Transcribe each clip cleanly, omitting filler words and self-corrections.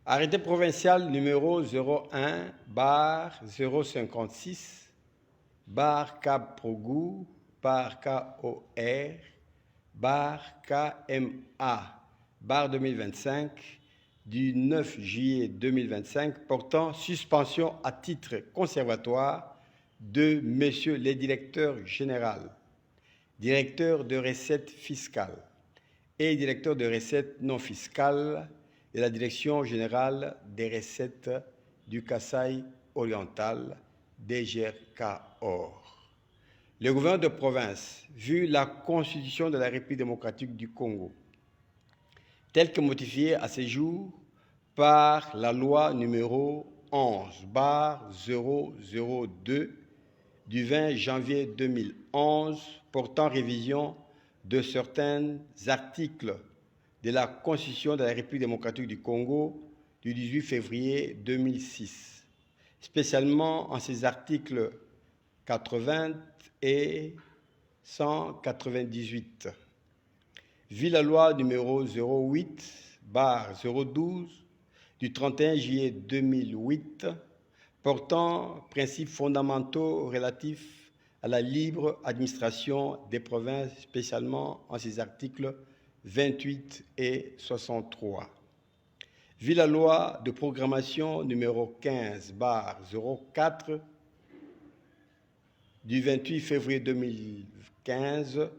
Arrêté provincial numéro 01/056 Cap Progou KOR KMA 2025 du 9 juillet 2025 portant suspension à titre conservatoire de Monsieur le directeur général, directeur de recettes fiscales et directeur de recettes non fiscales de la Direction générale des recettes du Kasaï oriental, DGRKOR. Le gouverneur de province, vu la Constitution de la République démocratique du Congo, telle que modifiée à ce jour par la loi numéro 11/002 du 20 janvier 2011 portant révision de certains articles de la Constitution de la République démocratique du Congo du 18 février 2006, spécialement en ses articles 80 et 198. Vu la loi numéro 08/012 du 31 juillet 2008 portant principes fondamentaux relatifs à la libre administration des provinces, spécialement en ses articles 28 et 63. Vu la loi de programmation numéro 15/04 du 28 février 2015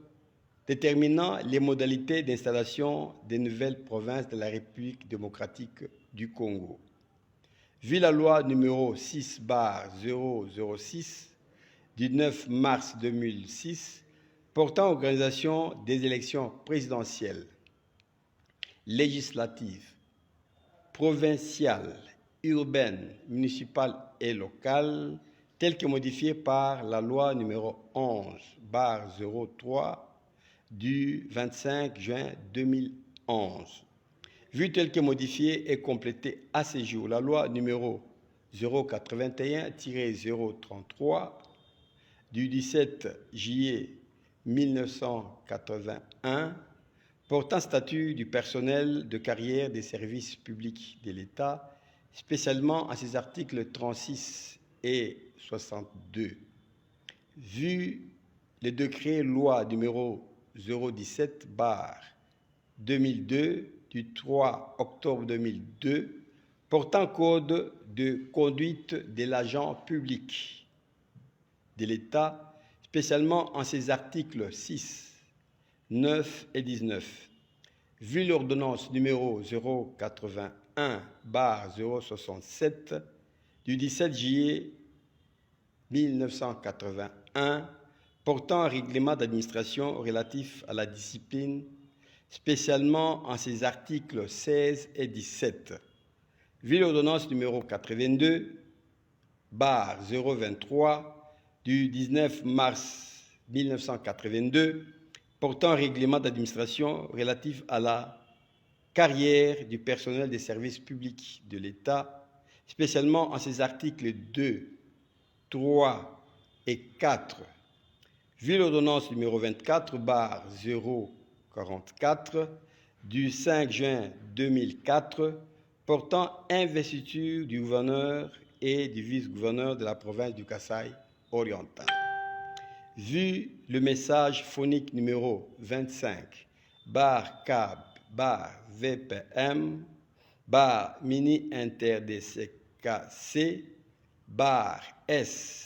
déterminant les modalités d'installation des nouvelles provinces de la République démocratique du Congo. Vu la loi numéro 6/006 du 9 mars 2006 portant organisation des élections présidentielles, législatives, provinciales, urbaines, municipales et locales, telles que modifiées par la loi numéro 11/03 du 25 juin 2011. Vu telle que modifiée et complétée à ce jour, la loi numéro 081-033 du 17 juillet 1981 portant statut du personnel de carrière des services publics de l'État, spécialement à ses articles 36 et 62. Vu le décret loi numéro 017/2002 du 3 octobre 2002 portant code de conduite de l'agent public de l'État, spécialement en ses articles 6, 9 et 19. Vu l'ordonnance numéro 081/067 du 17 juillet 1981 portant un règlement d'administration relatif à la discipline, spécialement en ses articles 16 et 17. Vu l'ordonnance numéro 82/023 du 19 mars 1982 portant un règlement d'administration relatif à la carrière du personnel des services publics de l'État, spécialement en ses articles 2, 3 et 4. Vu l'ordonnance numéro 24/044 du 5 juin 2004 portant investiture du gouverneur et du vice-gouverneur de la province du Kasaï oriental. Vu le message phonique numéro 25/CAB/VPM mini-inter-DCKC SLBJ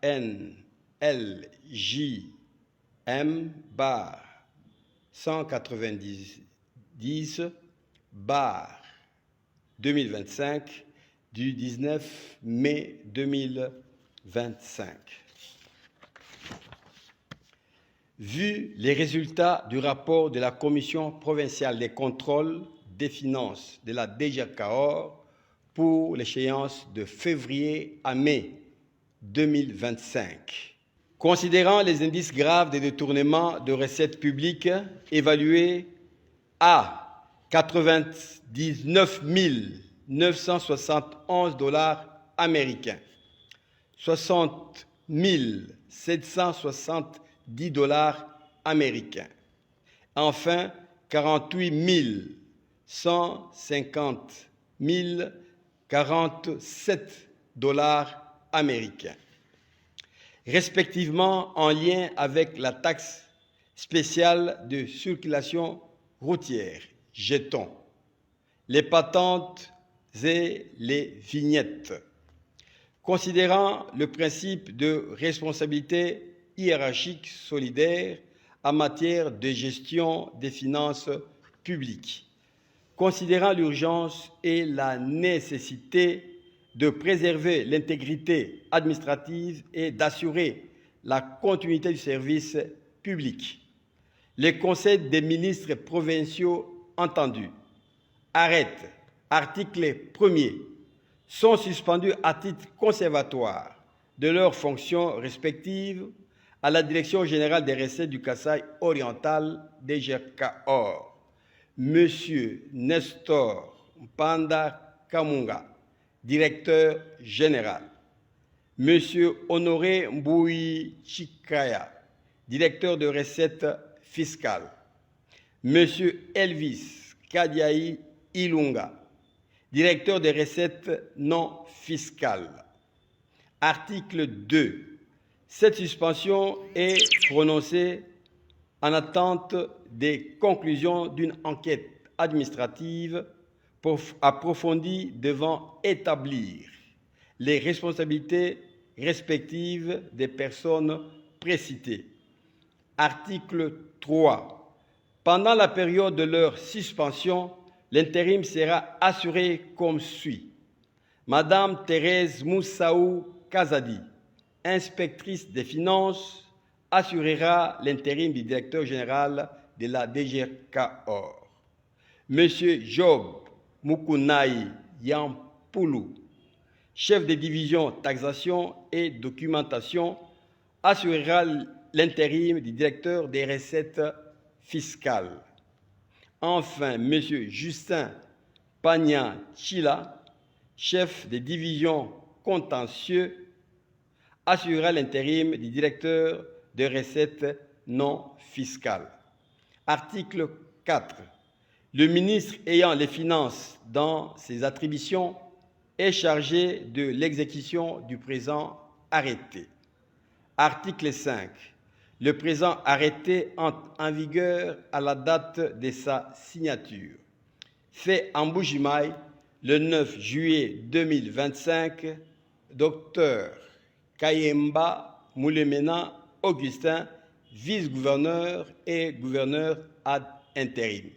NLJM 190/2025 du 19 mai 2025. Vu les résultats du rapport de la Commission provinciale des contrôles des finances de la DGRKOR pour l'échéance de février à mai 2025, considérant les indices graves de détournement de recettes publiques évalués à 99 971 $, 60 770 $. Enfin, 48 150 047 dollars américains, respectivement en lien avec la taxe spéciale de circulation routière, jetons, les patentes et les vignettes. Considérant le principe de responsabilité hiérarchique solidaire en matière de gestion des finances publiques, considérant l'urgence et la nécessité de préserver l'intégrité administrative et d'assurer la continuité du service public, les conseils des ministres provinciaux entendus arrêtent, article 1er, sont suspendus à titre conservatoire de leurs fonctions respectives à la Direction générale des recettes du Kasaï oriental DGRCA-OR, M. Nestor Mpanda Kamunga, directeur général, M. Honoré Mboui Chikaya, directeur de recettes fiscales, M. Elvis Kadiaï Ilunga, directeur des recettes non fiscales. Article 2. Cette suspension est prononcée en attente des conclusions d'une enquête administrative approfondie devant établir les responsabilités respectives des personnes précitées. Article 3. Pendant la période de leur suspension, l'intérim sera assuré comme suit. Madame Thérèse Moussaou Kazadi, inspectrice des finances, assurera l'intérim du directeur général de la DGRCA-OR. Monsieur Job Mukunaï Yampoulou, chef de division taxation et documentation, assurera l'intérim du directeur des recettes fiscales. Enfin, M. Justin Pagna-Chila, chef de division contentieux, assurera l'intérim du directeur des recettes non fiscales. Article 4. Le ministre ayant les finances dans ses attributions est chargé de l'exécution du présent arrêté. Article 5. Le présent arrêté entre en vigueur à la date de sa signature. Fait en Mbuji-Mayi le 9 juillet 2025, Dr Kayemba Moulemena Augustin, vice-gouverneur et gouverneur ad interim.